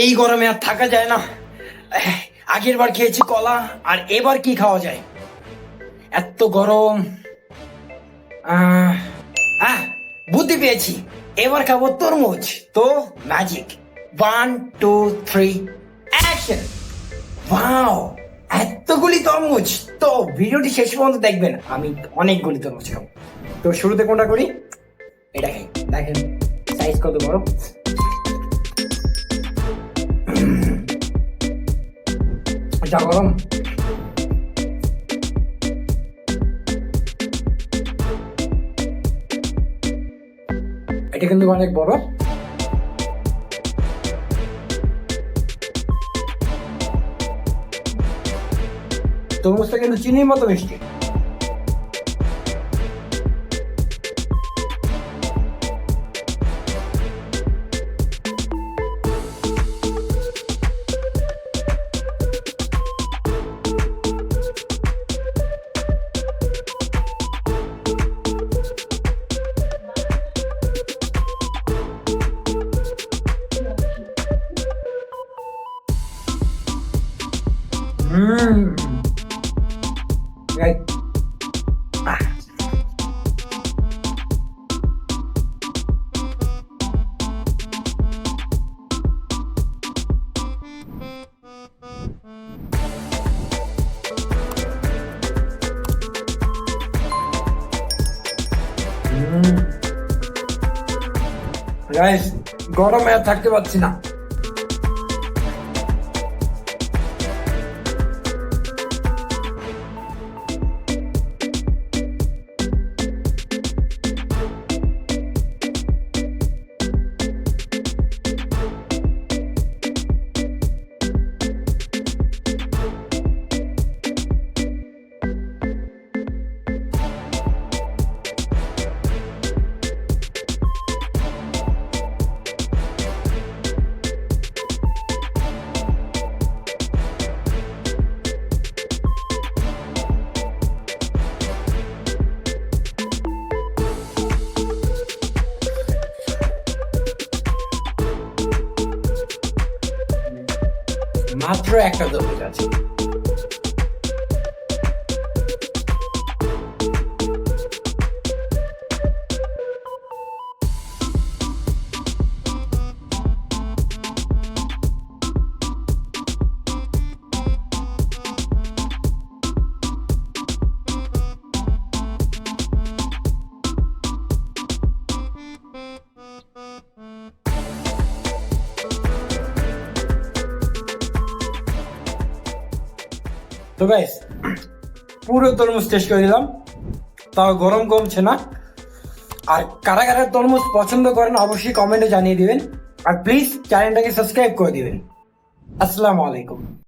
এই গরমে আর থাকা যায় না। আগের বার খেয়েছি কলা, আর এবার কি খাওয়া যায়? এত গরম। বুদ্ধি পেয়েছি, এবার খাবো তরমুজ। তো ম্যাজিক, 1 2 3 অ্যাকশন। ওয়াও, এতগুলি তরমুজ! তো ভিডিওটি শেষ পর্যন্ত দেখবেন, আমি অনেকগুলি তরমুজ খাবো। তো শুরুতে কোনটা করি? এটা খাই, দেখেন সাইজ কত বড়। যা গরম। এটা কিন্তু অনেক বড়। তরমুজটা কিন্তু চিনির মতো মিষ্টি। Right. গাইস, গরমে আর থাকতে পারছি না। মাত্র একটা তরমুজ আছে। তো গাইস, পুরো তরমুজ টেস্ট করে দিলাম, তাও গরম কমছে না। আর কারা কারা তরমুজ পছন্দ করেন অবশ্যই কমেন্টে জানিয়ে দিবেন, আর প্লিজ চ্যানেলটাকে সাবস্ক্রাইব করে দিবেন। আসসালামু আলাইকুম।